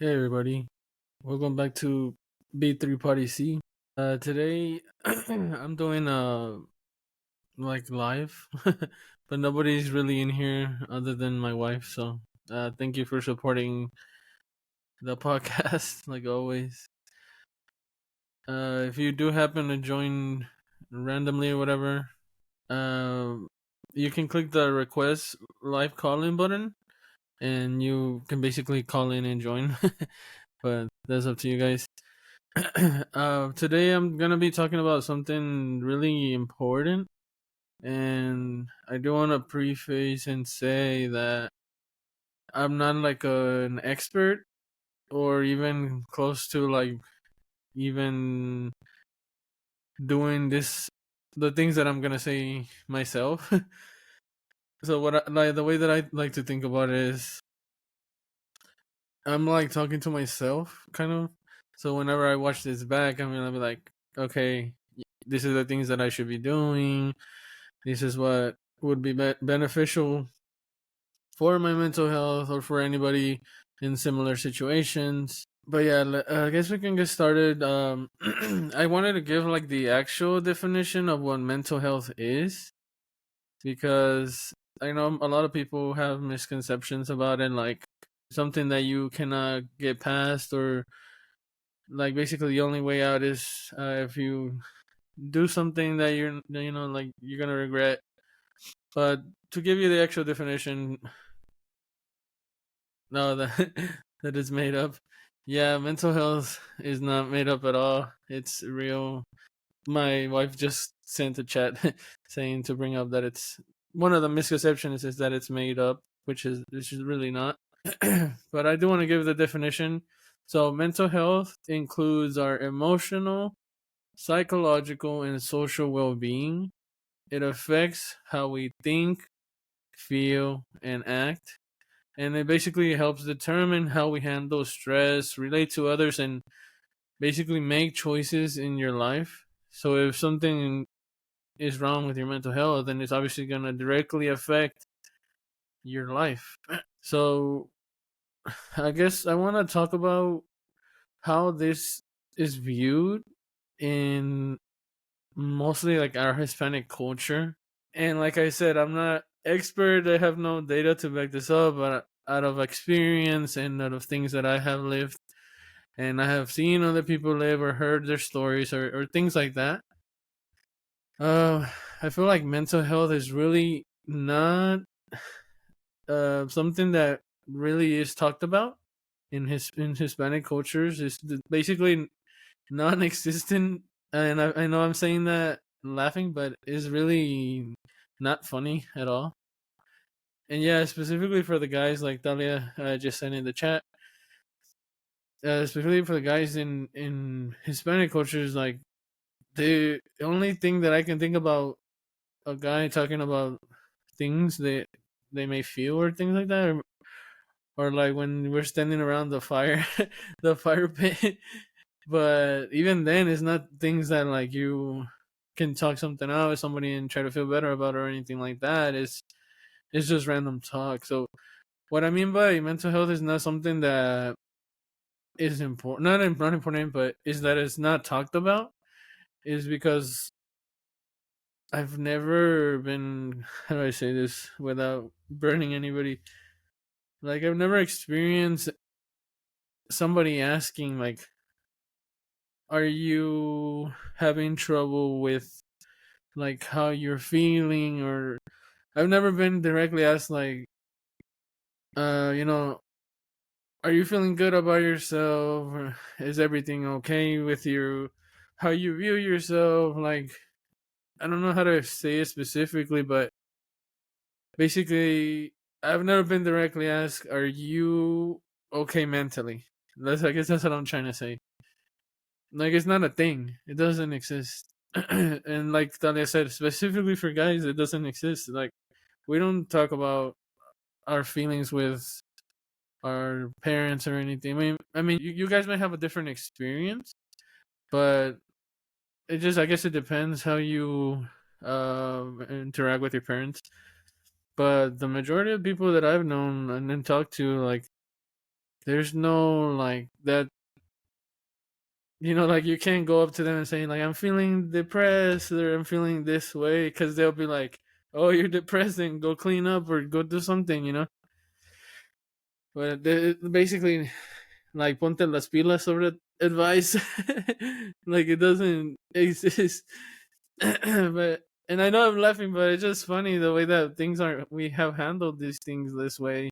Hey everybody, welcome back to B3 Party C. Today I'm doing like live, but nobody's really in here other than my wife. So thank you for supporting the podcast, like always. If you do happen to join randomly or whatever, uh, you can click the request live call-in button, and you can basically call in and join. But that's up to you guys. Today I'm gonna be talking about something really important, and I do want to preface and say that I'm not like an expert or even close to like even doing the things that I'm gonna say myself. So like the way that I like to think about it is I'm like talking to myself, kind of. So whenever I watch this back, I'm gonna be like, okay, this is the things that I should be doing. This is what would be beneficial for my mental health or for anybody in similar situations. But yeah, I guess we can get started. I wanted to give like the actual definition of what mental health is because I know a lot of people have misconceptions about it, like something that you cannot get past, or like basically the only way out is if you do something that like you're gonna regret. But to give you the actual definition, no, that that is made up. Yeah, mental health is not made up at all. It's real. My wife just sent a chat saying to bring up that it's one of the misconceptions is that it's made up, which is really not. But I do want to give the definition. So mental health includes our emotional, psychological, and social well-being. It affects how we think, feel, and act, and it basically helps determine how we handle stress, relate to others, and basically make choices in your life. So if something is wrong with your mental health, then it's obviously going to directly affect your life. So I guess I want to talk about how this is viewed in mostly like our Hispanic culture. And like I said, I'm not expert. I have no data to back this up, but out of experience and out of things that I have lived and I have seen other people live or heard their stories or things like that. I feel like mental health is really not something that really is talked about in Hispanic cultures. It's basically non-existent, and I know I'm saying that laughing, but it's really not funny at all. And yeah, specifically for the guys, like Dalia just sent in the chat, specifically for the guys in Hispanic cultures, like the only thing that I can think about a guy talking about things that they may feel or things like that, or like when we're standing around the fire, the fire pit. But even then, it's not things that like you can talk something out with somebody and try to feel better about or anything like that. It's just random talk. So what I mean by mental health is not something that is important, not important, but is that it's not talked about. Is because I've never been, how do I say this without burning anybody? Like I've never experienced somebody asking like, "Are you having trouble with like how you're feeling?" Or I've never been directly asked like, you know, "Are you feeling good about yourself? Or is everything okay with you? How you view yourself?" Like I don't know how to say it specifically, but basically, I've never been directly asked, "Are you okay mentally?" I guess that's what I'm trying to say. Like, it's not a thing. It doesn't exist. And like Talia said, specifically for guys, it doesn't exist. Like, we don't talk about our feelings with our parents or anything. I mean, you guys might have a different experience, but I guess it depends how you interact with your parents. But the majority of people that I've known and then talked to, like there's no like that, like you can't go up to them and saying like I'm feeling depressed or I'm feeling this way, because they'll be like, oh, you're depressed, and go clean up or go do something. But basically, like, ponte las pilas sobre advice. Like, it doesn't exist. But, and I know I'm laughing, but it's just funny the way that we have handled these things this way.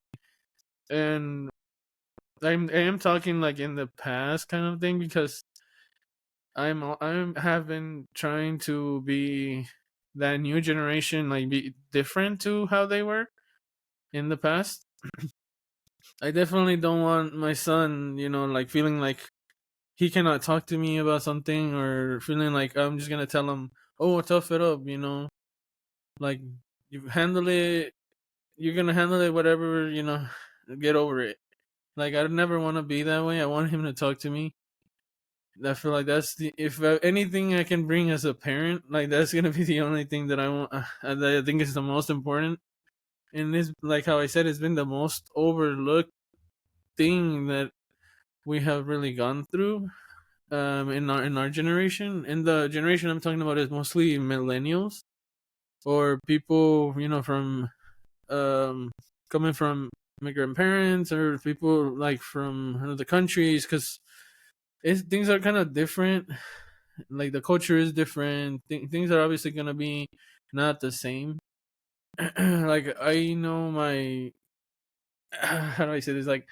And I am talking like in the past kind of thing, because I'm have been trying to be that new generation, like be different to how they were in the past. I definitely don't want my son, like feeling like he cannot talk to me about something, or feeling like I'm just gonna tell him, "Oh, tough it up." Like, you handle it, you're gonna handle it, whatever. Get over it. Like, I never want to be that way. I want him to talk to me. I feel like that's the if anything I can bring as a parent, like that's gonna be the only thing that I want. That I think is the most important. And this, like how I said, it's been the most overlooked thing that we have really gone through, in our generation. And the generation I'm talking about is mostly millennials, or people, from um coming from immigrant parents, or people like from other countries, because things are kind of different. Like, the culture is different. Things are obviously gonna be not the same. Like, I know my how do I say this? Like,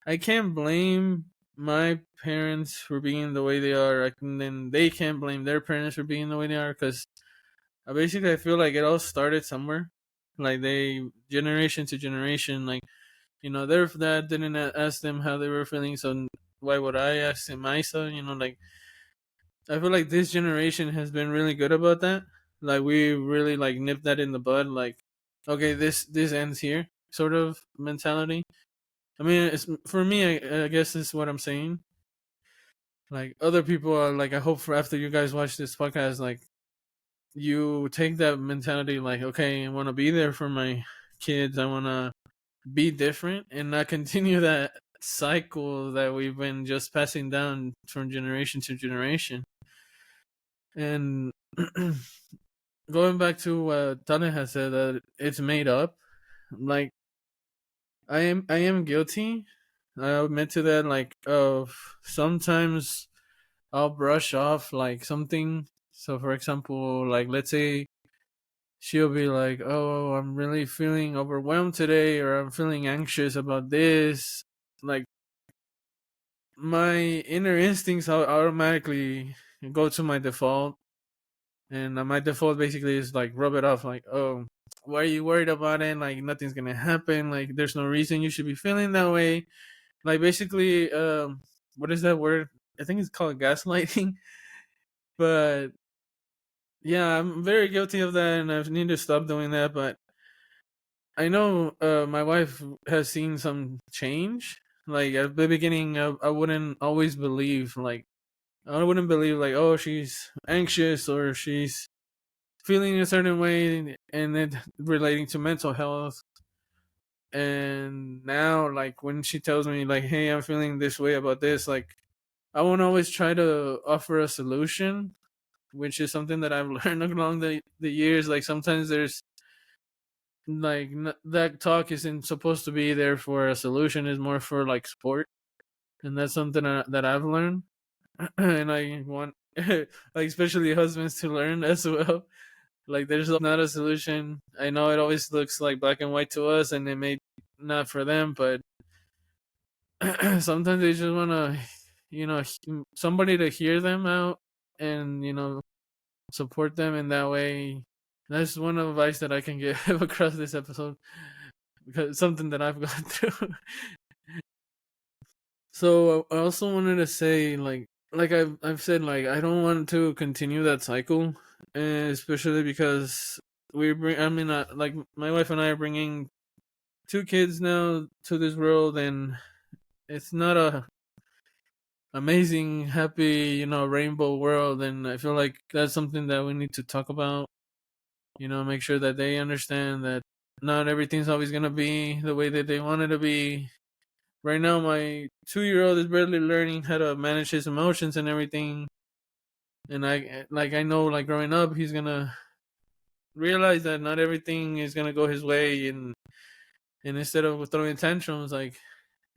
I can't blame my parents for being the way they are, and then they can't blame their parents for being the way they are, because basically I feel like it all started somewhere. Like, they, generation to generation, like, their dad didn't ask them how they were feeling, so why would I ask them my son? Like, I feel like this generation has been really good about that. Like, we really like nipped that in the bud. Like, okay, this ends here, sort of mentality. I mean, it's for me. I guess is what I'm saying. Like, other people are like, I hope for after you guys watch this podcast, like, you take that mentality. Like, okay, I want to be there for my kids. I want to be different and not continue that cycle that we've been just passing down from generation to generation. And going back to what Tane has said, that it's made up. Like, I am guilty. I admit to that. Like, of sometimes I'll brush off like something. So, for example, like, let's say she'll be like, "Oh, I'm really feeling overwhelmed today," or "I'm feeling anxious about this." Like, my inner instincts automatically go to my default, and my default basically is like rub it off, like, "Oh, why are you worried about it? Like, nothing's gonna happen. Like, there's no reason you should be feeling that way." Like, basically, what is that word? I think it's called gaslighting. But yeah, I'm very guilty of that, and I need to stop doing that. But I know my wife has seen some change. Like, at the beginning, I wouldn't always believe, like, I wouldn't believe, like, oh, she's anxious or she's feeling a certain way, and it relating to mental health. And now, like, when she tells me, like, hey, I'm feeling this way about this, like, I won't always try to offer a solution, which is something that I've learned along the years. Like, sometimes there's like that talk isn't supposed to be there for a solution, is more for like support. And that's something that I've learned. And I want like, especially husbands, to learn as well. Like, there's not a solution. I know it always looks like black and white to us, and it may not for them, but sometimes they just want to, somebody to hear them out, and support them in that way. That's one advice that I can give across this episode, because it's something that I've gone through. So I also wanted to say, like I've said, like, I don't want to continue that cycle, especially because we bring. I mean, like, my wife and I are bringing 2 kids now to this world, and it's not a amazing, happy, rainbow world. And I feel like that's something that we need to talk about. Make sure that they understand that not everything's always gonna be the way that they want it to be. right now my 2-year-old is barely learning how to manage his emotions and everything. And I know, like, growing up, he's gonna realize that not everything is gonna go his way, and instead of throwing tantrums, like,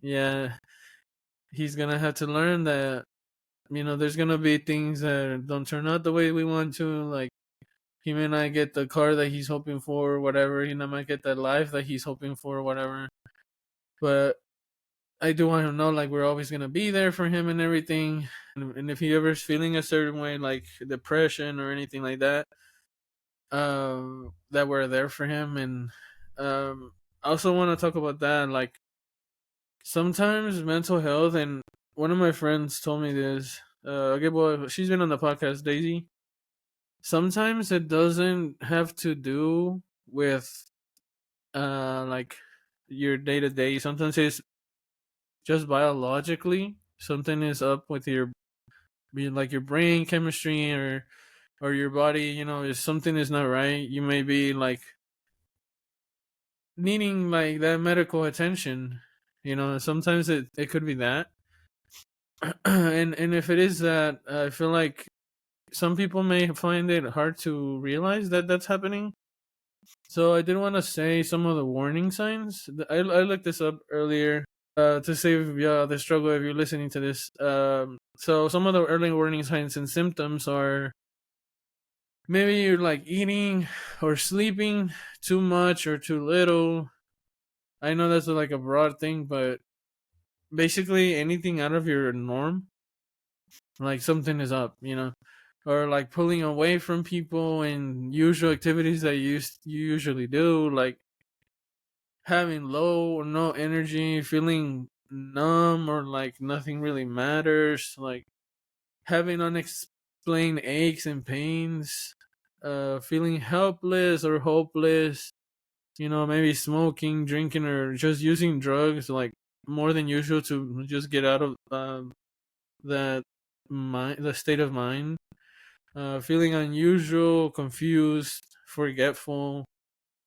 yeah, he's gonna have to learn that, there's gonna be things that don't turn out the way we want to. Like, he may not get the car that he's hoping for, or whatever. He might get that life that he's hoping for, or whatever. But I do want him to know, like, we're always gonna be there for him and everything. And if he ever is feeling a certain way, like depression or anything like that, that we're there for him. And I also want to talk about that. Like, sometimes mental health, and one of my friends told me this. Okay, well, she's been on the podcast, Daisy. Sometimes it doesn't have to do with like your day to day. Sometimes it's just biologically something is up with your, like, your brain chemistry, or your body. If something is not right, you may be like needing, like, that medical attention. Sometimes it could be that. And if it is that, I feel like some people may find it hard to realize that that's happening. So I did want to say some of the warning signs. I looked this up earlier to save the struggle if you're listening to this. So some of the early warning signs and symptoms are, maybe you're like eating or sleeping too much or too little. I know that's like a broad thing, but basically anything out of your norm, like something is up. Or like pulling away from people and usual activities that you usually do, like having low or no energy, feeling numb, or like nothing really matters, like having unexplained aches and pains, feeling helpless or hopeless, maybe smoking, drinking, or just using drugs, like, more than usual to just get out of that the state of mind. Feeling unusual, confused, forgetful,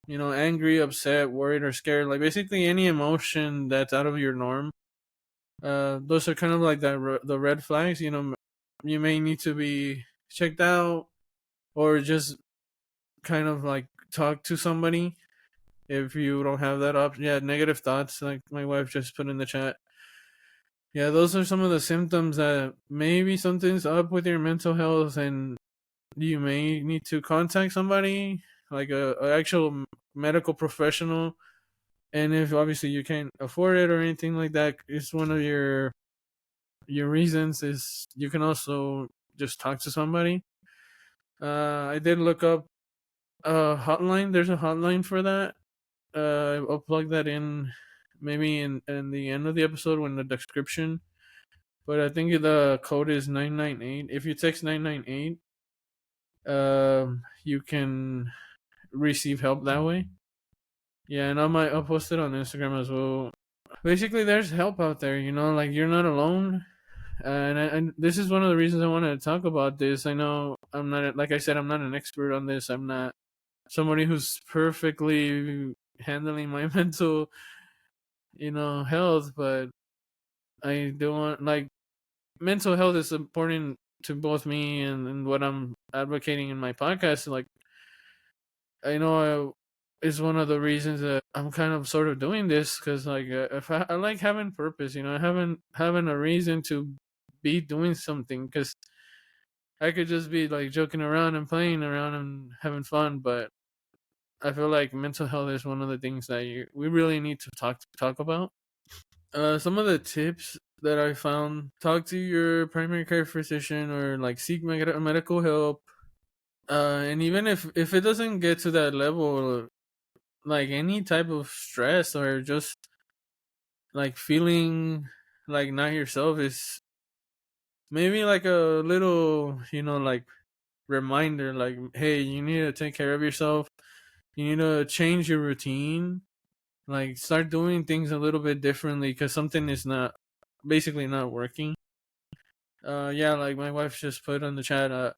angry, upset, worried, or scared. Like, basically any emotion that's out of your norm. Those are kind of like the red flags. You may need to be checked out, or just kind of like talk to somebody if you don't have that option. Yeah, negative thoughts, like my wife just put in the chat. Yeah, those are some of the symptoms that maybe something's up with your mental health, and you may need to contact somebody, like a actual medical professional. And if obviously you can't afford it or anything like that, it's one of your reasons is you can also just talk to somebody. I did look up a hotline. There's a hotline for that. I'll plug that in maybe in the end of the episode, when the description. But I think the code is 998. If you text 998, you can receive help that way. Yeah, and I'll post it on Instagram as well. Basically, there's help out there. Like, you're not alone. And this is one of the reasons I wanted to talk about this. I know I'm not, like I said, I'm not an expert on this. I'm not somebody who's perfectly handling my mental, health. But I do want, like, mental health is important to both me and what I'm advocating in my podcast. Like, I know is one of the reasons that I'm kind of sort of doing this, because, like, if I like having purpose, having a reason to be doing something, because I could just be like joking around and playing around and having fun. But I feel like mental health is one of the things that we really need to talk about. Some of the tips that I found: talk to your primary care physician, or like seek medical help. And even if it doesn't get to that level, like any type of stress, or just like feeling like not yourself, is maybe like a little, like, reminder, like, hey, you need to take care of yourself. You need to change your routine, like start doing things a little bit differently, because something is not basically not working. Yeah, like my wife just put on the chat,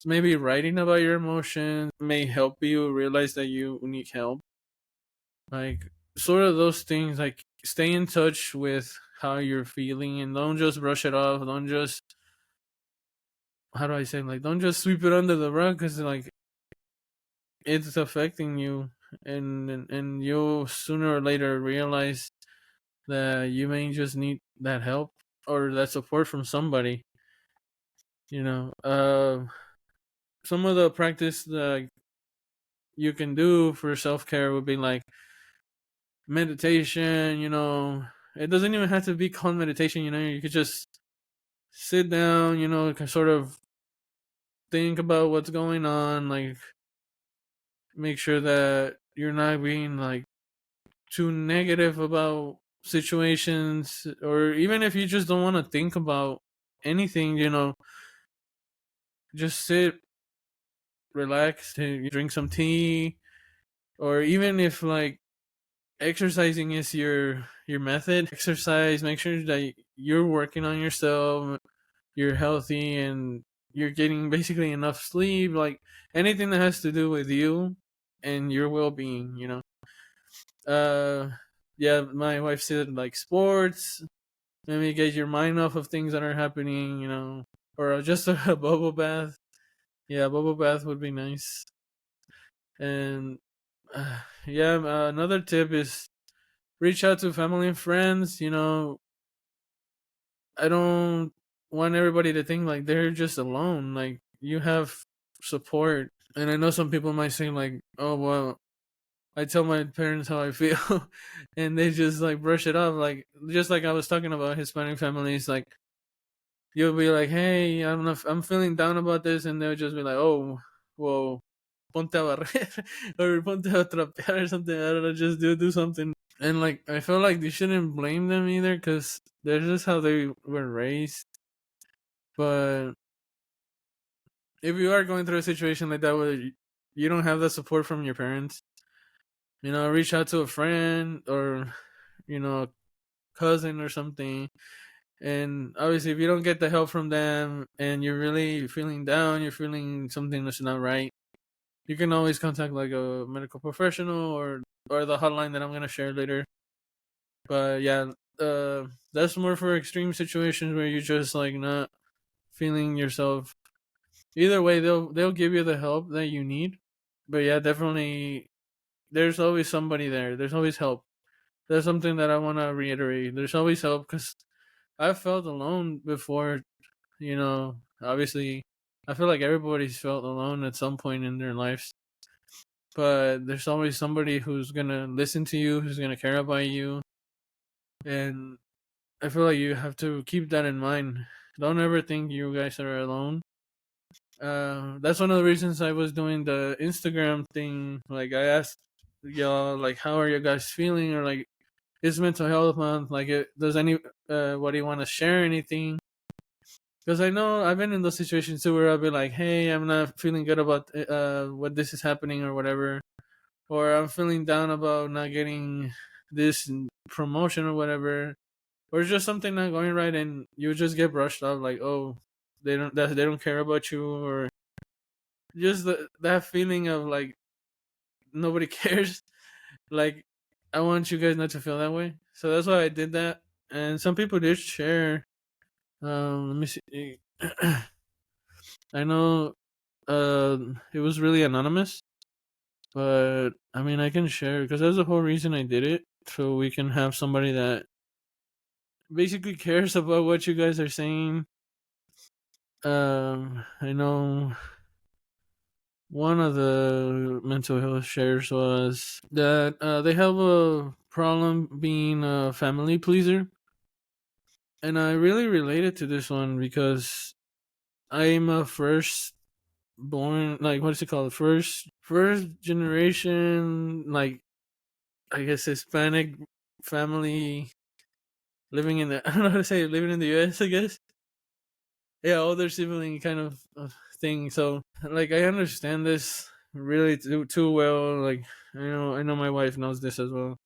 maybe writing about your emotions may help you realize that you need help. Like, sort of those things, like, stay in touch with how you're feeling, and don't just brush it off. Don't just, how do I say, like, don't just sweep it under the rug, because like it's affecting you, and you'll sooner or later realize that you may just need that help or that support from somebody. You know, some of the practice that you can do for self care would be like meditation. You know, it doesn't even have to be called meditation. You know, you could just sit down. You know, can sort of think about what's going on. Like, make sure that you're not being like too negative about situations, or even if you just don't want to think about anything. You know, just sit, relax, drink some tea, or even if like exercising is your method, exercise. Make sure that you're working on yourself, you're healthy, and you're getting basically enough sleep. Like anything that has to do with you and your well-being. You know, uh, yeah. My wife said like sports. Maybe get your mind off of things that are happening. You know, or just a bubble bath. Yeah, bubble bath would be nice. And yeah, another tip is reach out to family and friends. You know, I don't want everybody to think like they're just alone. Like you have support. And I know some people might say like, "Oh well, I tell my parents how I feel," and they just like brush it off. Like just like I was talking about Hispanic families, like you'll be like, "Hey, I don't know if I'm feeling down about this," and they'll just be like, "Oh, well, ponte a barrer or ponte a trapear or something. I don't know, just do something." And like I feel like you shouldn't blame them either, because that's just how they were raised. But if you are going through a situation like that where you don't have the support from your parents, you know, reach out to a friend or, you know, a cousin or something. And obviously, if you don't get the help from them and you're really feeling down, you're feeling something that's not right, you can always contact like a medical professional, or the hotline that I'm gonna share later. But yeah, that's more for extreme situations where you're just like not feeling yourself. Either way, they'll give you the help that you need. But yeah, definitely, there's always somebody there. There's always help. That's something that I want to reiterate. There's always help, because I've felt alone before. You know, obviously, I feel like everybody's felt alone at some point in their lives. But there's always somebody who's gonna listen to you, who's gonna care about you, and I feel like you have to keep that in mind. Don't ever think you guys are alone. That's one of the reasons I was doing the Instagram thing. Like I asked y'all, like, how are you guys feeling, or like, it's Mental Health Month. Like, does anybody want to share anything? Because I know I've been in those situations too, where I'll be like, hey, I'm not feeling good about what this is happening or whatever, or I'm feeling down about not getting this promotion or whatever, or it's just something not going right, and you just get brushed off like, oh, they don't care about you, or just that feeling of like nobody cares. Like, I want you guys not to feel that way, so that's why I did that. And some people did share. Let me see. I know it was really anonymous, but I mean I can share, because that's the whole reason I did it, so we can have somebody that basically cares about what you guys are saying. I know one of the mental health shares was that they have a problem being a family pleaser. And I really related to this one, because I'm a first born, like, what is it called? First generation, like, I guess Hispanic family living in the, I don't know how to say it, living in the US, I guess. Yeah, older sibling kind of thing. So like I understand this really too well. Like I know my wife knows this as well.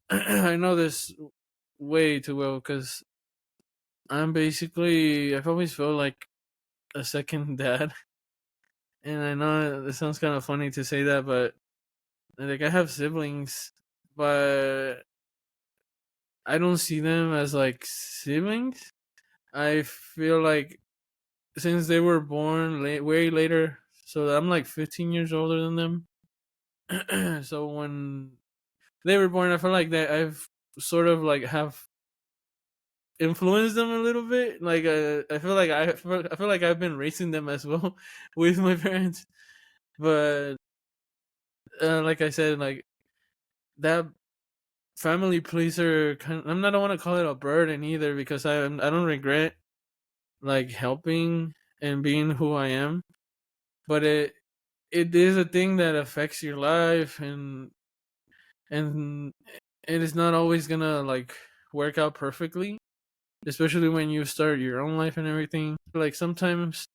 I know this way too well, because I've always felt like a second dad. And I know it sounds kind of funny to say that, but like I have siblings, but I don't see them as like siblings. I feel like since they were born way later, so I'm like 15 years older than them. So when they were born, I feel like that I've sort of like have influenced them a little bit. Like I feel like I've been raising them as well with my parents. But like I said, like that family pleaser kind I'm not, I don't want to call it a burden either, because I don't regret like helping and being who I am, but it is a thing that affects your life, and it is not always gonna like work out perfectly, especially when you start your own life and everything. Like sometimes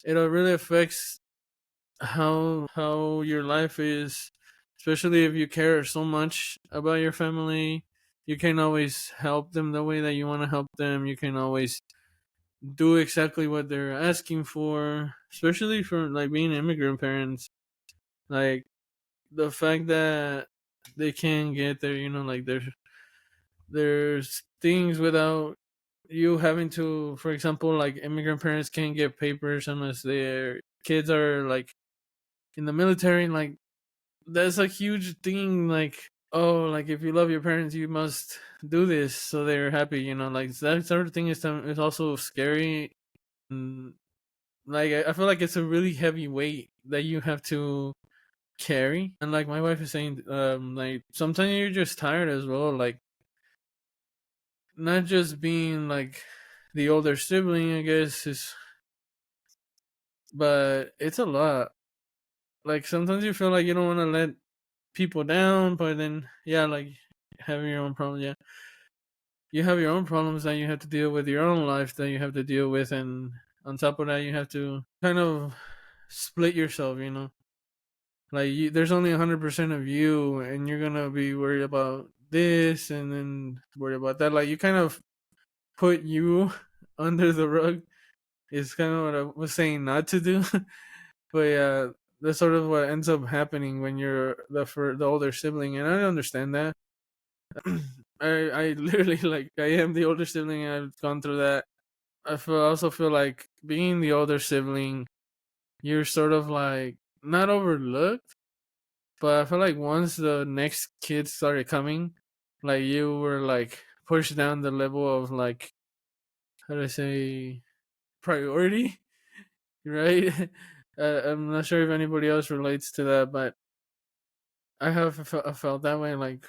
it really affects how your life is, especially if you care so much about your family. You can always help them the way that you want to help them. You can always do exactly what they're asking for, especially for like being immigrant parents. Like the fact that they can't get there, like there's things without you having to, for example, like immigrant parents can't get papers unless their kids are like in the military. Like that's a huge thing. Like, oh, like if you love your parents, you must do this so they're happy. Like that sort of thing is also scary. And like I feel like it's a really heavy weight that you have to carry. And like my wife is saying, like sometimes you're just tired as well. Like not just being like the older sibling, I guess, is, but it's a lot. Like sometimes you feel like you don't want to let people down, but then yeah, like having your own problems. Yeah, you have your own problems that you have to deal with, your own life that you have to deal with, and on top of that, you have to kind of split yourself. Like there's only 100% of you, and you're gonna be worried about this, and then worried about that. Like you kind of put you under the rug. Is kind of what I was saying not to do. But yeah, that's sort of what ends up happening when you're the older sibling, and I understand that. I literally, like, I am the older sibling, and I've gone through that. Also feel like being the older sibling, you're sort of like not overlooked, but I feel like once the next kids started coming, like you were like pushed down the level of, like, how do I say, priority, right? I'm not sure if anybody else relates to that, but I felt that way. Like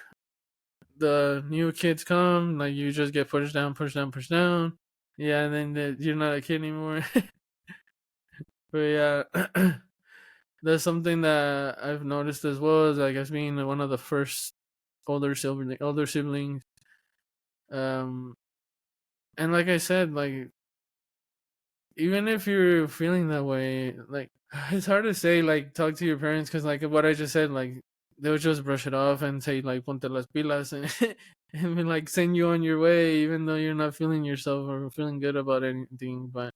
the new kids come, like you just get pushed down, pushed down, pushed down. Yeah, and then you're not a kid anymore. But yeah, that's something that I've noticed as well, as like as being one of the first older siblings. Um, and like I said, like even if you're feeling that way, like it's hard to say, like talk to your parents, because like what I just said, like they'll just brush it off and say like ponte las pilas, and like send you on your way, even though you're not feeling yourself or feeling good about anything. But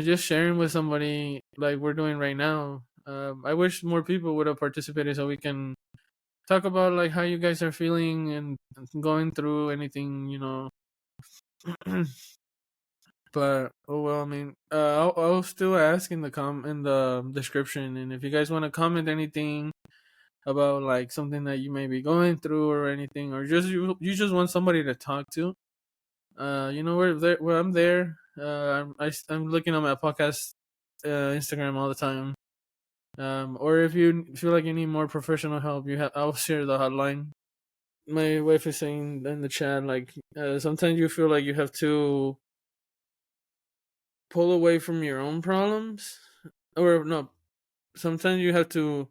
just sharing with somebody like we're doing right now, I wish more people would have participated so we can talk about like how you guys are feeling and going through anything. But oh well, I mean, I'll still ask in the description, and if you guys want to comment anything about like something that you may be going through or anything, or just you just want somebody to talk to, where I'm there. I'm looking on my podcast Instagram all the time. Or if you feel like you need more professional help, I'll share the hotline. My wife is saying in the chat, like, sometimes you feel like you have to pull away from your own problems, or no, sometimes you have to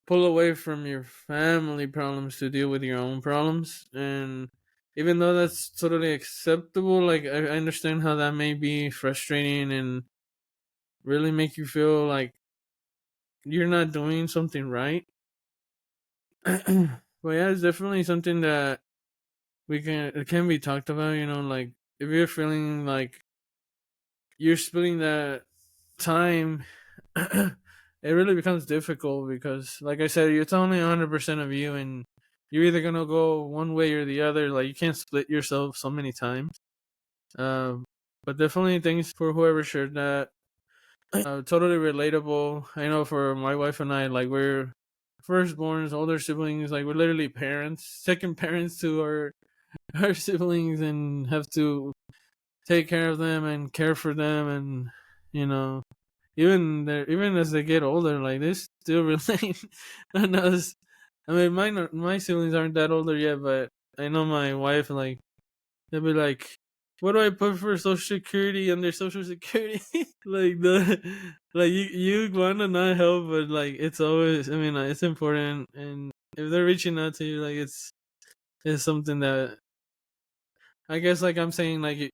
pull away from your family problems to deal with your own problems. And even though that's totally acceptable, like I understand how that may be frustrating and really make you feel like you're not doing something right. But yeah, it's definitely something that it can be talked about. Like if you're feeling like you're splitting that time, it really becomes difficult because, like I said, it's only 100% of you, and you're either gonna go one way or the other. Like you can't split yourself so many times. Um, but definitely thanks for whoever shared that. Totally relatable. I know for my wife and I, like we're firstborns, older siblings. Like we're literally parents, second parents to our siblings, and have to take care of them and care for them, and you know, even as they get older, like they still relate on us. I mean, my siblings aren't that older yet, but I know my wife, like they'll be like, "What do I put for Social Security under Social Security?" Like like you want to not help, but like it's always, I mean, it's important, and if they're reaching out to you, like it's something that I guess, like I'm saying, like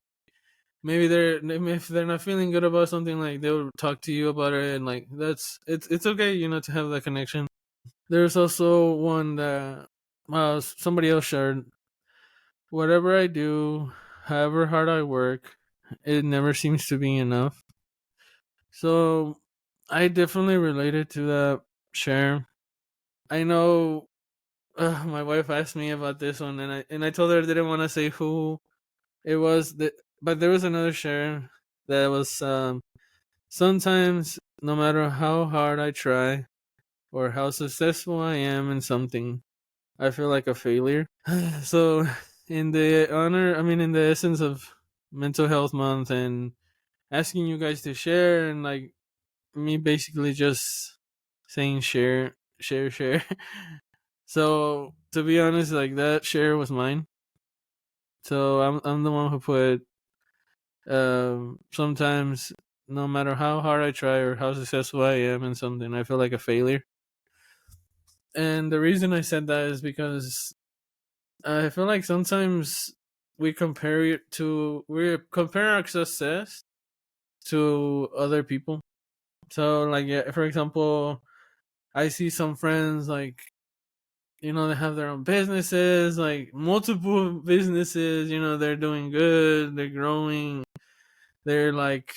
maybe if they're not feeling good about something, like they'll talk to you about it, and like it's okay, to have that connection. There's also one that somebody else shared. Whatever I do, however hard I work, it never seems to be enough. So I definitely related to that share. I know my wife asked me about this one, and I told her I didn't want to say who it was. But there was another share that was sometimes, no matter how hard I try or how successful I am in something, I feel like a failure. So, in the essence of Mental Health Month and asking you guys to share, and like me basically just saying share, share, share. So, to be honest, like that share was mine. So, I'm the one who put, sometimes, no matter how hard I try or how successful I am in something, I feel like a failure. And the reason I said that is because I feel like sometimes we compare our success to other people. So, like, yeah, for example, I see some friends, like, they have their own businesses, like multiple businesses. They're doing good, they're growing, they're like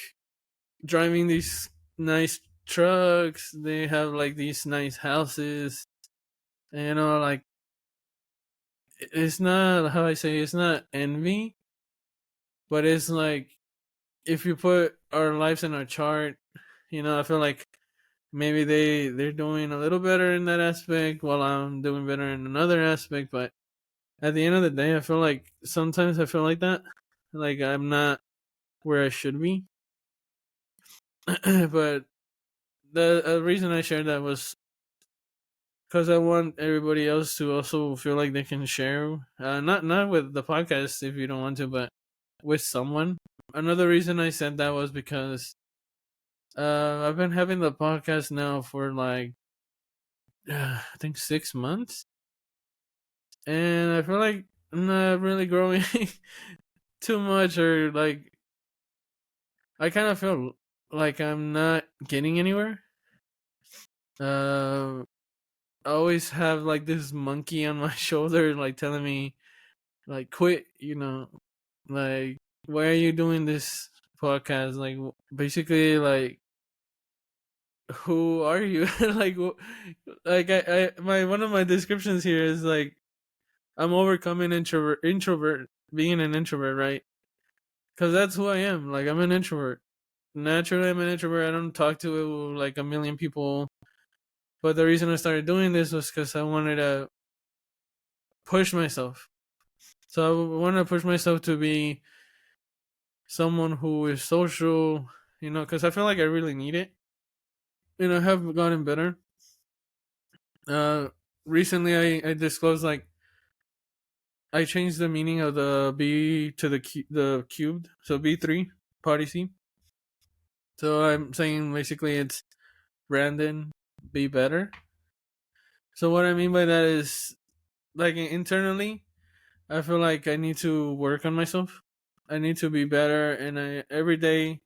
driving these nice trucks, they have like these nice houses. And, like, it's not, how I say, it's not envy, but it's like, if you put our lives in a chart, I feel like maybe they're doing a little better in that aspect while I'm doing better in another aspect. But at the end of the day, I feel like sometimes I feel like that, like I'm not where I should be. But the reason I shared that was because I want everybody else to also feel like they can share, not with the podcast if you don't want to, but with someone. Another reason I said that was because I've been having the podcast now for like I think 6 months, and I feel like I'm not really growing too much, or like I kind of feel like I'm not getting anywhere. Uh, I always have like this monkey on my shoulder, like telling me, like, quit. Like, why are you doing this podcast? Like, basically, like, who are you? Like, like my one of my descriptions here is like, I'm overcoming introvert being an introvert, right? Because that's who I am. Like, I'm an introvert. Naturally, I'm an introvert. I don't talk to like a million people. But the reason I started doing this was because I wanted to push myself. So I want to push myself to be someone who is social, because I feel like I really need it. And I have gotten better. Uh, Recently I disclosed, like, I changed the meaning of the B to the cubed, so B3 party C. So I'm saying basically it's Brandon, be better. So what I mean by that is, like, internally, I feel like I need to work on myself. I need to be better, and every day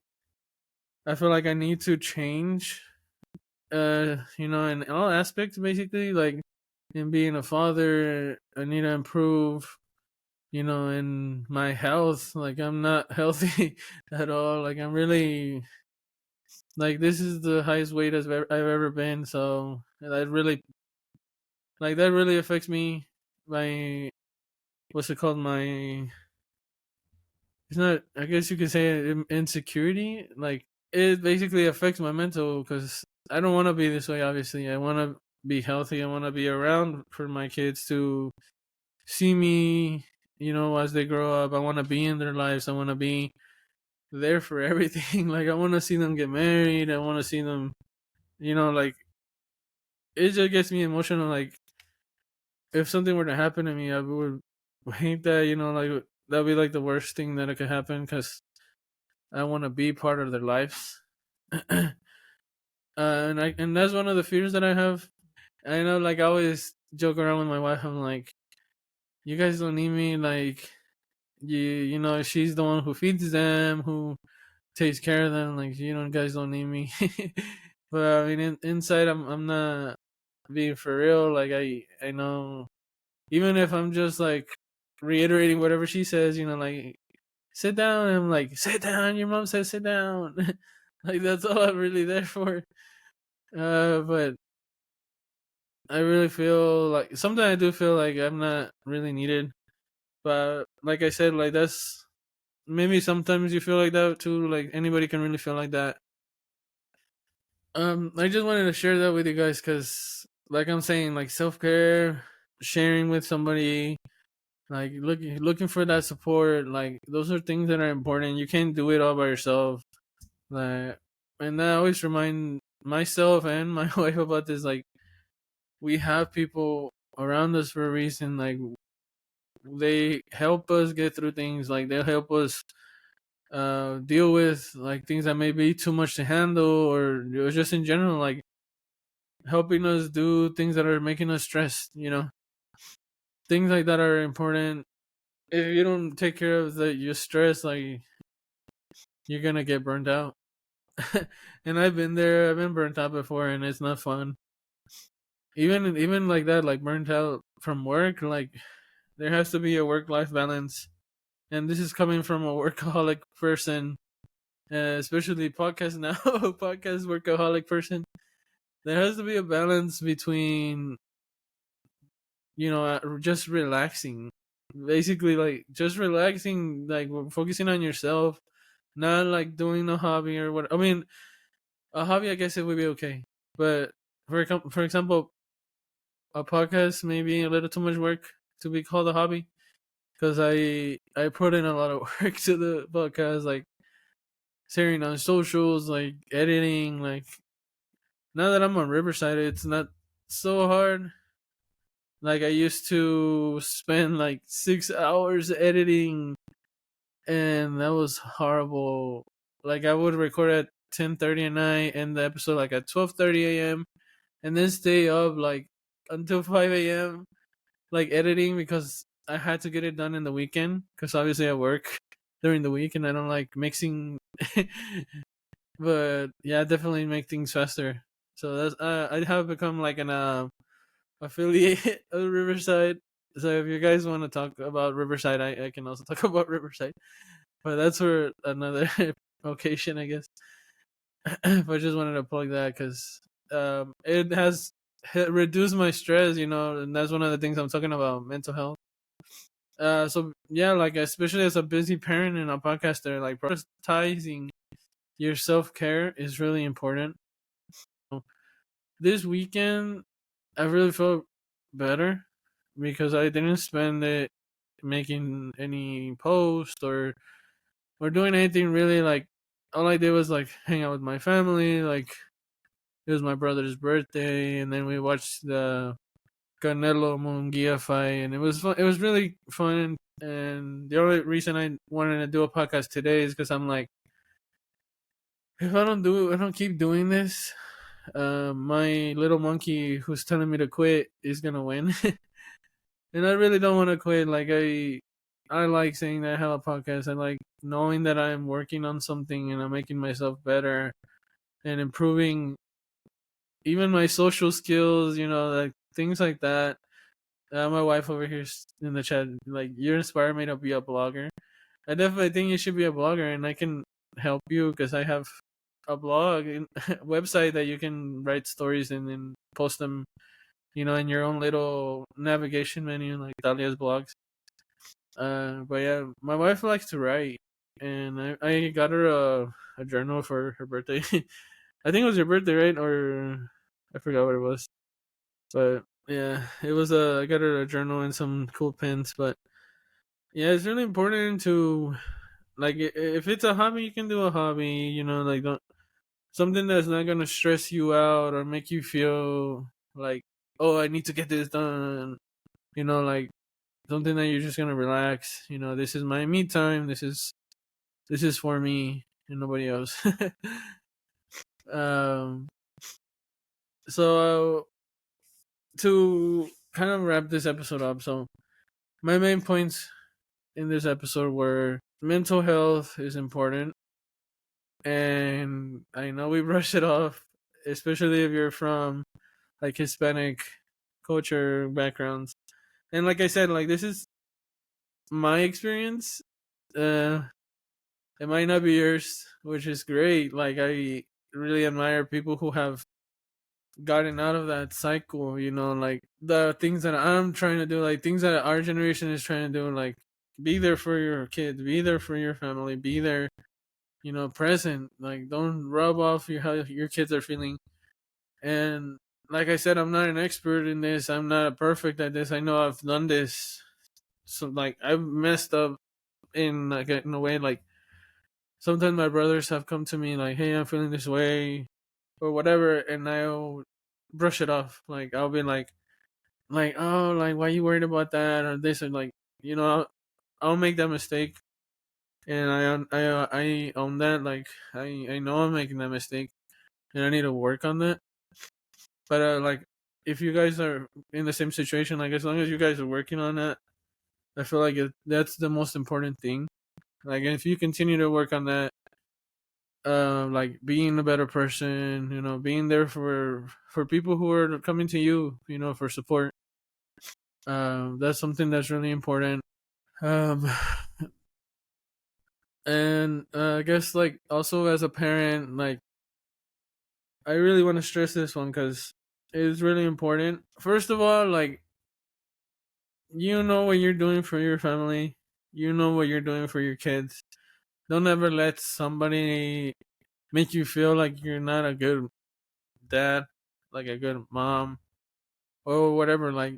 I feel like I need to change. In all aspects, basically, like in being a father, I need to improve. In my health, like I'm not healthy at all. Like I'm really, like, this is the highest weight I've ever been. So that really affects me my what's it called, my, it's not, I guess you could say insecurity. Like, it basically affects my mental because I don't want to be this way. Obviously, I want to be healthy. I want to be around for my kids to see me, as they grow up. I want to be in their lives. I want to be there for everything. Like, I want to see them get married. I want to see them, like, it just gets me emotional. Like, if something were to happen to me, I would hate that. Like, that'd be like the worst thing that it could happen because I want to be part of their lives. And that's one of the fears that I have. I know, like, I always joke around with my wife. I'm like, you guys don't need me. Like, she's the one who feeds them, who takes care of them. Like, guys don't need me. But I mean, inside, I'm not being for real. Like, I know, even if I'm just like reiterating whatever she says, like, sit down. And I'm like, sit down. Your mom says sit down. Like, that's all I'm really there for. But I really feel like sometimes I do feel like I'm not really needed. But like I said, like, that's maybe sometimes you feel like that too. Like, anybody can really feel like that. I just wanted to share that with you guys because, like I'm saying, like, self care, sharing with somebody, like, looking for that support, like, those are things that are important. You can't do it all by yourself. Like, and I always remind myself and my wife about this. Like, we have people around us for a reason. Like, they help us get through things. Like, they help us deal with, like, things that may be too much to handle, or just in general, like, helping us do things that are making us stressed. Things like that are important. If you don't take care of your stress, like, you're gonna get burned out. And I've been there. I've been burnt out before, and it's not fun. Even like that, like, burnt out from work. Like, there has to be a work life balance, and this is coming from a workaholic person, especially podcast now, podcast workaholic person. There has to be a balance between, just relaxing, basically, like, just relaxing, like, focusing on yourself, not like doing a hobby or what. I mean, a hobby, I guess it would be okay, but for example, a podcast may be a little too much work to be called a hobby because I put in a lot of work to the podcast, like, sharing on socials, like, editing. Like, now that I'm on Riverside, it's not so hard. Like, I used to spend like 6 hours editing, and that was horrible. Like, I would record at 10:30 at night, and the episode like at 12:30 a.m., and then stay up like until 5 a.m. like editing because I had to get it done in the weekend because obviously I work during the week and I don't like mixing. But yeah, definitely make things faster. So that's I have become like an affiliate of Riverside. So if you guys want to talk about Riverside, I can also talk about Riverside. But that's for another occasion, I guess. But I just wanted to plug that because it has reduced my stress, and that's one of the things I'm talking about, mental health. So yeah, like, especially as a busy parent and a podcaster, like, prioritizing your self care is really important. This weekend, I really felt better because I didn't spend it making any post or doing anything really. Like, all I did was like hang out with my family. Like, it was my brother's birthday, and then we watched the Canelo Munguia fight, and it was fun. It was really fun. And the only reason I wanted to do a podcast today is because I'm like, if I don't keep doing this, my little monkey who's telling me to quit is gonna win. And I really don't want to quit. Like, I like saying that I have a podcast. I like knowing that I'm working on something and I'm making myself better and improving even my social skills. Like, things like that. My wife over here in the chat, like, you're inspiring me to be a blogger. I definitely think you should be a blogger, and I can help you because I have a blog and website that you can write stories in and post them in your own little navigation menu, like Dalia's blogs. But yeah, my wife likes to write, and I got her a journal for her birthday. I think it was your birthday, right? Or I forgot what it was. But yeah, it was I got her a journal and some cool pens. But yeah, it's really important to, like, if it's a hobby, you can do a hobby. Like, don't, something that's not gonna stress you out or make you feel like, oh, I need to get this done. Like, something that you're just gonna relax. This is my me time. This is for me and nobody else. um. So to kind of wrap this episode up, so my main points in this episode were mental health is important, and I know we brush it off, especially if you're from like Hispanic culture backgrounds. And like I said, like, this is my experience. Uh, it might not be yours, which is great. Like, I really admire people who have gotten out of that cycle. Like the things that I'm trying to do, like things that our generation is trying to do, like be there for your kids, be there for your family, be there, present. Like, don't rub off how your kids are feeling. And like I said, I'm not an expert in this. I'm not perfect at this. I know I've done this. So, like, I've messed up in a way. Like, sometimes my brothers have come to me like, "Hey, I'm feeling this way," or whatever, and I'll brush it off. Like, I'll be like, "Oh, like, why you worried about that or this?" And, like, I'll make that mistake, and I own that. Like, I know I'm making that mistake, and I need to work on that. But like, if you guys are in the same situation, like, as long as you guys are working on that, I feel like that's the most important thing. Like, if you continue to work on that, like being a better person, being there for people who are coming to you, for support. That's something that's really important. Um, and I guess, like, also as a parent, like, I really want to stress this one because it's really important. First of all, like, what you're doing for your family, what you're doing for your kids. Don't ever let somebody make you feel like you're not a good dad, like a good mom, or whatever. Like,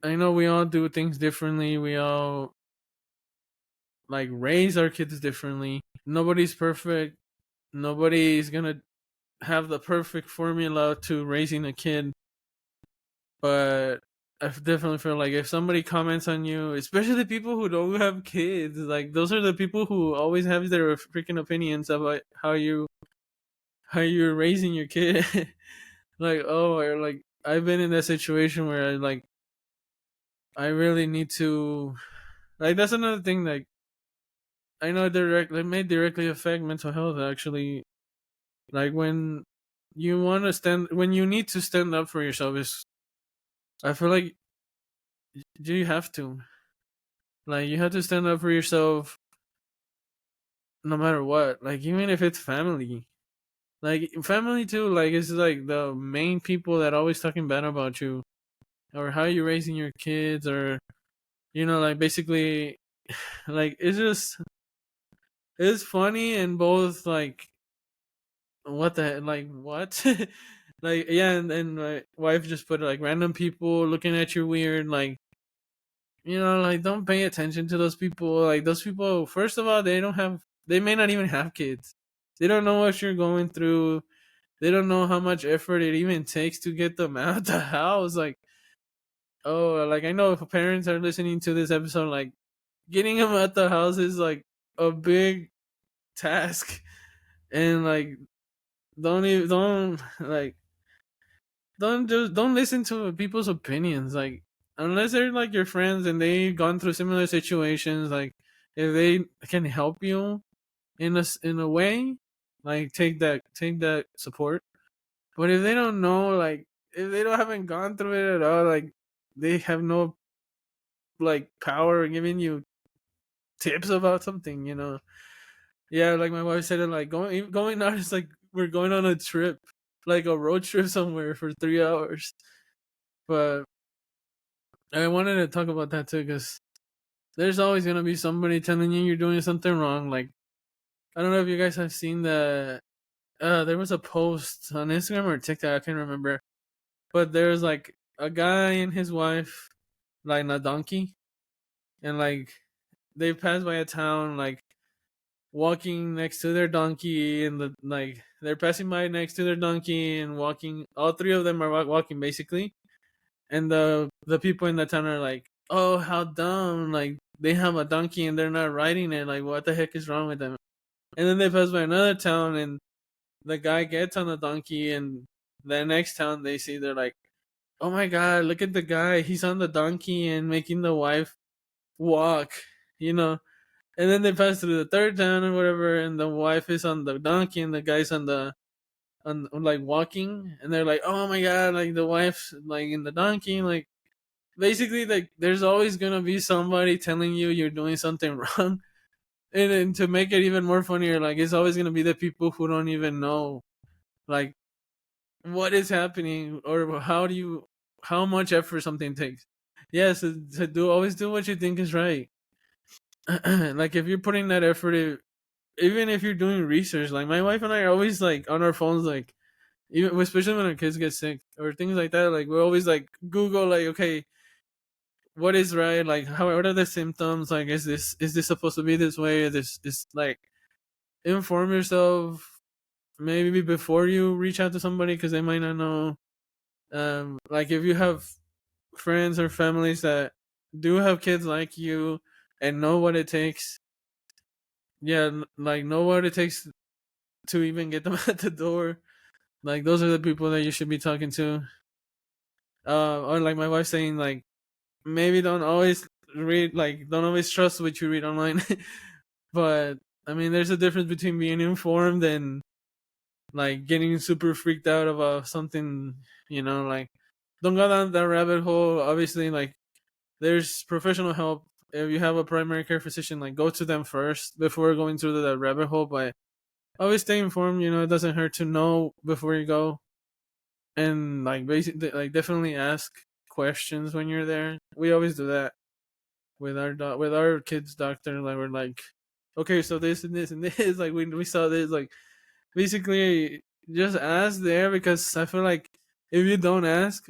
I know we all do things differently. We all, like, raise our kids differently. Nobody's perfect. Nobody's gonna have the perfect formula to raising a kid. But I definitely feel like if somebody comments on you, especially people who don't have kids, like, those are the people who always have their freaking opinions about how you're raising your kid. Like, oh, or like, I've been in that situation where I really need to, like, that's another thing. Like, I know it may directly affect mental health, actually. Like, when you need to stand up for yourself, is, I feel like, do you have to, like, you have to stand up for yourself no matter what. Like, even if it's family, like, family too, like, it's like the main people that always talking bad about you, or how you raising your kids, or, like, basically, like, it's funny, and both, like, what the, like, what. Like, yeah, and my wife just put, like, random people looking at you weird. Like, like, don't pay attention to those people. Like, those people, first of all, they may not even have kids. They don't know what you're going through. They don't know how much effort it even takes to get them out of the house. Like, oh, like, I know if parents are listening to this episode, like, getting them out the house is like a big task. And, like, don't like, don't listen to people's opinions. Like, unless they're like your friends and they've gone through similar situations, like, if they can help you in a way, like, take that support. But if they don't know, like, if they don't haven't gone through it at all, like, they have no, like, power giving you tips about something. Yeah, like my wife said it, like, going out is like we're going on a trip. like a road trip somewhere for 3 hours. But I wanted to talk about that too, because there's always gonna be somebody telling you you're doing something wrong. Like, I don't know if you guys have seen the. There was a post on Instagram or TikTok, I can't remember, but there's like a guy and his wife, like on a donkey, and like they pass by a town, like walking next to their donkey, and they're passing by next to their donkey and walking. All three of them are walking basically, and the people in the town are like, "Oh, how dumb! Like they have a donkey and they're not riding it. Like what the heck is wrong with them?" And then they pass by another town, and the guy gets on the donkey, and the next town they see, they're like, "Oh my god, look at the guy! He's on the donkey and making the wife walk," you know. And then they pass through the third town or whatever, and the wife is on the donkey and the guy's on like walking, and they're like, "Oh my god, like the wife's like in the donkey." Like basically, like there's always gonna be somebody telling you you're doing something wrong, and to make it even more funnier, like it's always gonna be the people who don't even know like what is happening, or how much effort something takes. Yes, to do always do what you think is right. Like if you're putting that effort, even if you're doing research, like my wife and I are always like on our phones, like even especially when our kids get sick or things like that, like we're always like Google, like, okay, what is right, like how, what are the symptoms, like is this supposed to be this way, is like inform yourself maybe before you reach out to somebody, because they might not know. Like if you have friends or families that do have kids like you and know what it takes, yeah, like know what it takes to even get them at the door. Like those are the people that you should be talking to. Or like my wife saying, like maybe don't always trust what you read online. But I mean, there's a difference between being informed and like getting super freaked out about something. Like don't go down that rabbit hole. Obviously, like there's professional help. If you have a primary care physician, like go to them first before going through that rabbit hole. But always stay informed. It doesn't hurt to know before you go, and like basically, like definitely ask questions when you're there. We always do that with our kids' doctor. Like we're like, okay, so this and this and this. Like we saw this. Like basically, just ask there, because I feel like if you don't ask,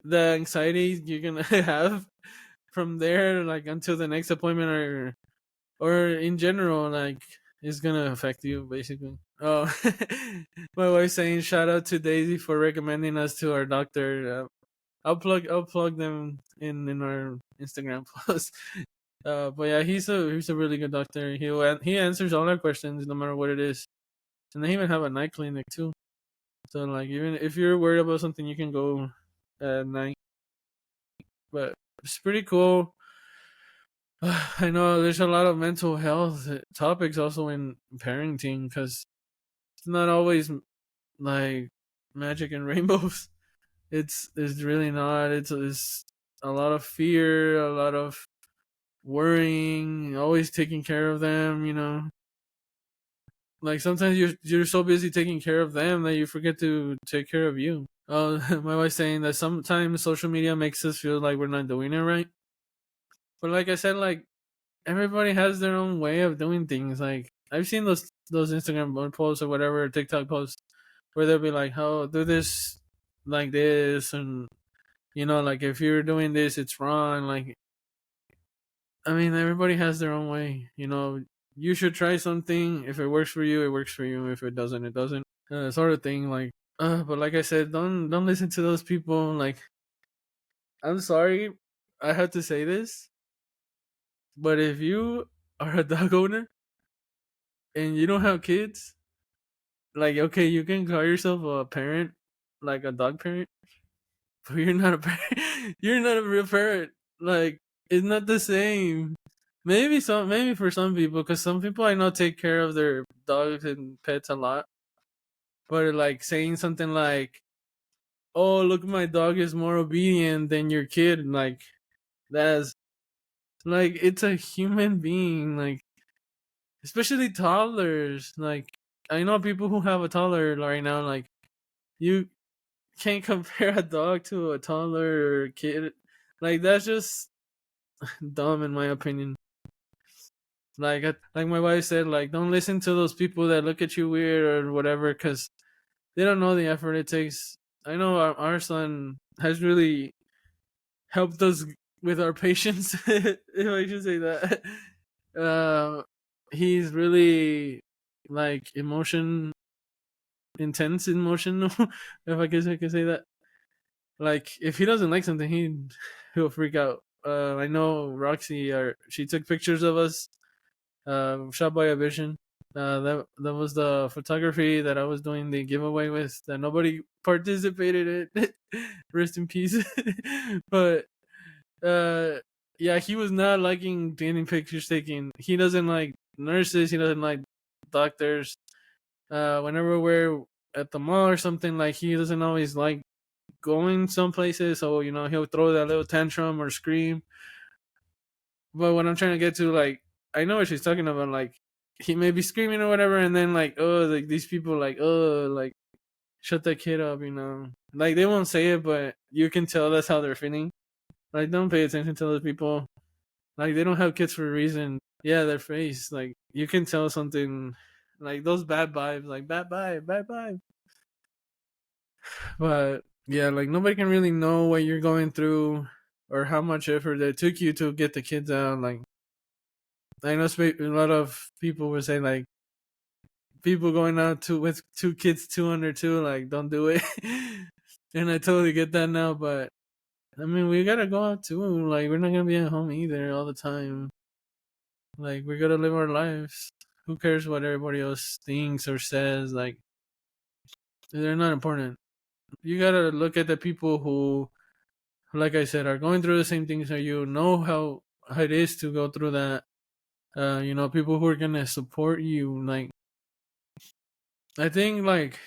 the anxiety you're gonna have from there, like until the next appointment, or in general, like it's gonna affect you basically. Oh, my wife's saying shout out to Daisy for recommending us to our doctor. I'll plug them in our Instagram post. But yeah, he's a really good doctor. He answers all our questions no matter what it is, and they even have a night clinic too. So like even if you're worried about something, you can go at night. But it's pretty cool. I know there's a lot of mental health topics also in parenting, because it's not always like magic and rainbows. It's really not. It's a lot of fear, a lot of worrying, always taking care of them. Like sometimes you're so busy taking care of them that you forget to take care of you. My wife's saying that sometimes social media makes us feel like we're not doing it right. But like I said, like everybody has their own way of doing things. Like I've seen those Instagram posts or whatever, TikTok posts, where they'll be like, "Oh, do this like this," and like if you're doing this, it's wrong. Like I mean, everybody has their own way. You should try something. If it works for you, it works for you. If it doesn't, it doesn't. Sort of thing. Like, but like I said, don't listen to those people. Like, I'm sorry, I have to say this, but if you are a dog owner and you don't have kids, like, okay, you can call yourself a parent, like a dog parent, but you're not a parent. You're not a real parent. Like, it's not the same. Maybe for some people, because some people I know take care of their dogs and pets a lot. But like saying something like, "Oh, look, my dog is more obedient than your kid," like that's like it's a human being, like especially toddlers. Like I know people who have a toddler right now, like You can't compare a dog to a toddler or a kid. Like that's just dumb in my opinion. Like my wife said, like don't listen to those people that look at you weird or whatever, because they don't know the effort it takes. I know our son has really helped us with our patience, if I should say that. Uh, he's really like intense emotional, if I guess I can say that. Like if he doesn't like something, he'll freak out. I know Roxy, she took pictures of us, shot by a vision. That was the photography that I was doing the giveaway with that nobody participated in. Rest in peace. But uh, yeah, he was not liking getting pictures taken. He doesn't like nurses. He doesn't like doctors. Whenever we're at the mall or something, like he doesn't always like going some places. So he'll throw that little tantrum or scream. But what I'm trying to get to, like, I know what she's talking about. Like, he may be screaming or whatever, and then like, oh, like these people, like, oh, like, shut that kid up, Like they won't say it, but you can tell that's how they're feeling. Like, don't pay attention to those people. Like, they don't have kids for a reason. Yeah, their face, like, you can tell something, like those bad vibes, like bad vibe, bad vibe. But yeah, like nobody can really know what you're going through or how much effort it took you to get the kids out. Like, I know a lot of people were saying like people going out with two kids, two under two, like don't do it. And I totally get that now, but I mean we gotta go out too. Like we're not gonna be at home either all the time. Like we gotta live our lives. Who cares what everybody else thinks or says? Like they're not important. You gotta look at the people who, like I said, are going through the same things as you. Know how it is to go through that. People who are gonna support you. Like I think like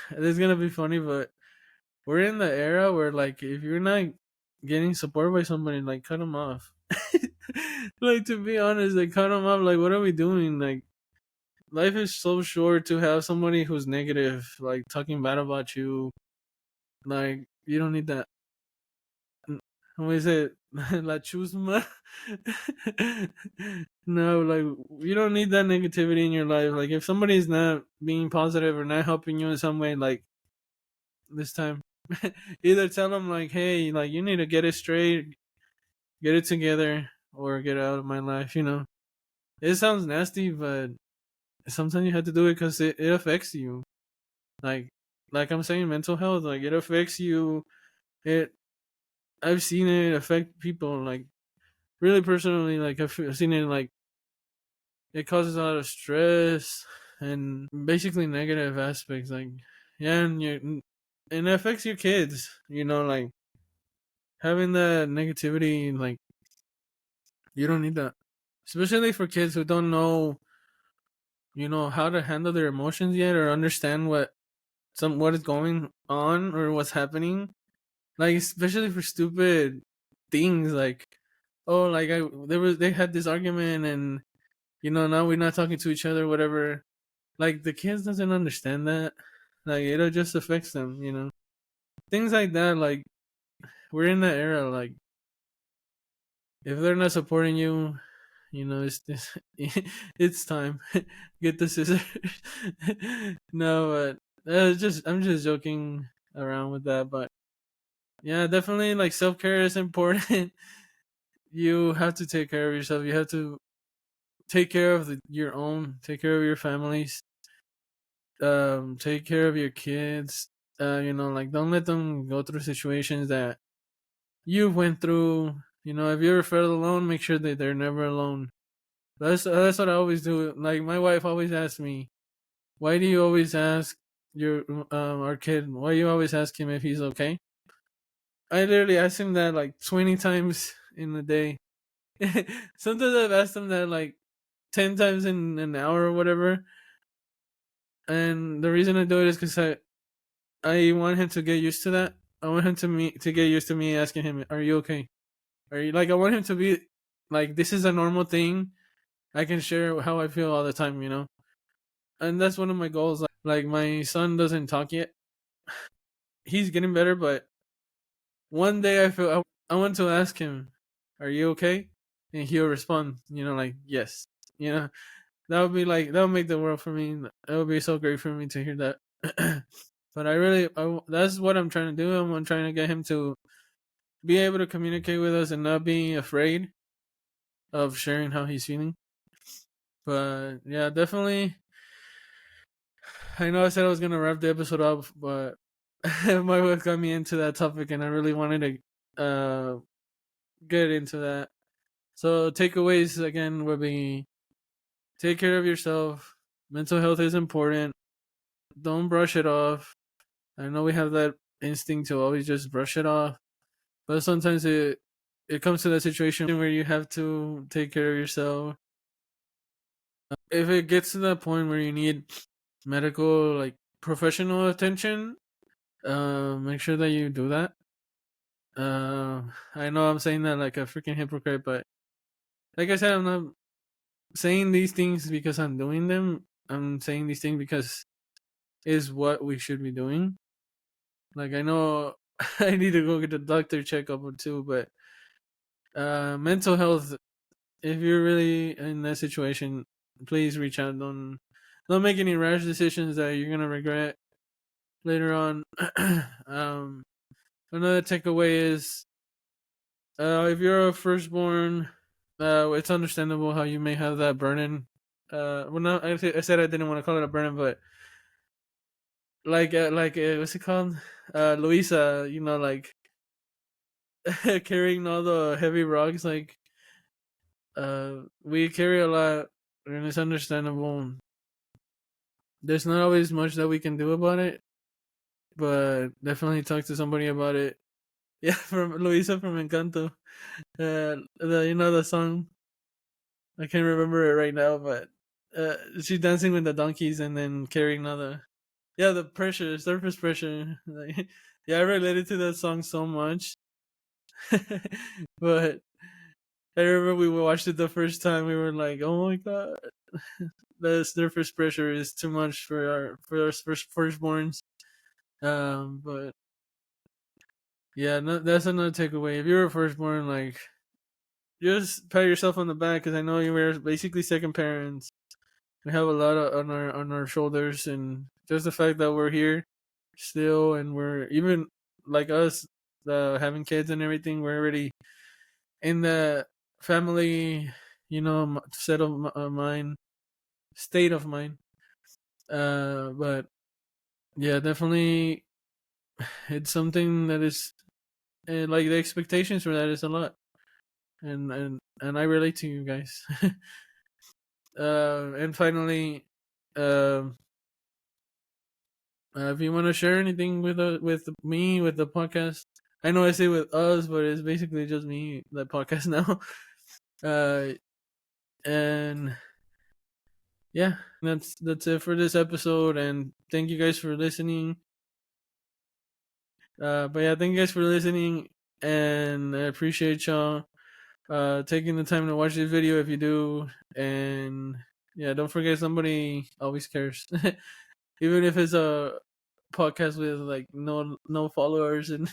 this is gonna be funny, but we're in the era where like if you're not getting support by somebody, like cut them off. Like to be honest, like cut them off. Like what are we doing? Like life is so short to have somebody who's negative, like talking bad about you. Like you don't need that. How is it? La chusma. No, like you don't need that negativity in your life. Like if somebody's not being positive or not helping you in some way, like this time, either tell them like, hey, like you need to get it straight, get it together, or get out of my life. It sounds nasty, but sometimes you have to do it because it affects you. Like, like I'm saying, mental health, like it affects you. It I've seen it affect people, like really personally. Like I've seen it, like it causes a lot of stress and basically negative aspects. Like, yeah, and it affects your kids. Like having that negativity, like you don't need that, especially for kids who don't know, how to handle their emotions yet or understand what is going on or what's happening. Like especially for stupid things, like oh, like they had this argument and now we're not talking to each other, whatever. Like the kids doesn't understand that. Like it just affects them. Things like that. Like we're in that era. Like if they're not supporting you, it's it's time. Get the scissors. No, but I'm just joking around with that. But yeah, definitely like self care is important. You have to take care of yourself. You have to take care of take care of your families, take care of your kids. Like don't let them go through situations that you went through. If you ever felt alone, make sure that they're never alone. That's what I always do. Like my wife always asks me, why do you always ask your our kid? Why you always ask him if he's okay? I literally ask him that like 20 times in a day. Sometimes I've asked him that like 10 times in an hour or whatever. And the reason I do it is because I want him to get used to that. I want him to get used to me asking him, "Are you okay? Are you like?" I want him to be like, "This is a normal thing. I can share how I feel all the time." And that's one of my goals. Like my son doesn't talk yet, he's getting better, but one day I want to ask him, "Are you okay?" And he'll respond, like yes. That would be like that would make the world for me. That would be so great for me to hear that. But that's what I'm trying to do. I'm trying to get him to be able to communicate with us and not be afraid of sharing how he's feeling. But yeah, definitely. I know I said I was gonna wrap the episode up, but my wife got me into that topic, and I really wanted to get into that. So takeaways again would be: take care of yourself. Mental health is important. Don't brush it off. I know we have that instinct to always just brush it off, but sometimes it comes to that situation where you have to take care of yourself. If it gets to that point where you need medical, like professional attention, make sure that you do that. I know I'm saying that like a freaking hypocrite, but like I said, I'm not saying these things because I'm doing them. I'm saying these things because is what we should be doing. Like I know I need to go get a doctor checkup or two, but mental health. If you're really in that situation, please reach out. Don't make any rash decisions that you're gonna regret later on. Another takeaway is if you're a firstborn, it's understandable how you may have that burden. Well, no, I said I didn't want to call it a burden, but what's it called? Luisa, like carrying all the heavy rocks. Like, we carry a lot, and it's understandable. There's not always much that we can do about it, but definitely talk to somebody about it. Yeah, from Luisa from Encanto. The song. I can't remember it right now, but she's dancing with the donkeys and then carrying another. Yeah, the pressure, surface pressure. Like, yeah, I related to that song so much. But I remember we watched it the first time. We were like, "Oh my god, the surface pressure is too much for our firstborns." But yeah, no, that's another takeaway. If you're a firstborn, like, just pat yourself on the back because I know you were basically second parents. We have a lot on our shoulders, and just the fact that we're here still, and we're even like us, having kids and everything. We're already in the family, set of mind, state of mind. But yeah, definitely, it's something that is, like the expectations for that is a lot, and I relate to you guys. And finally, um, if you want to share anything with me, with the podcast, I know I say with us, but it's basically just me, the podcast now. uh, and yeah, that's it for this episode, and thank you guys for listening. But yeah, thank you guys for listening, and I appreciate y'all taking the time to watch this video if you do, and yeah, don't forget somebody always cares, even if it's a podcast with like no followers and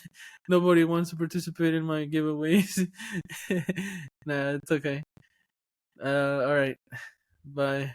nobody wants to participate in my giveaways. Nah, it's okay. All right, bye.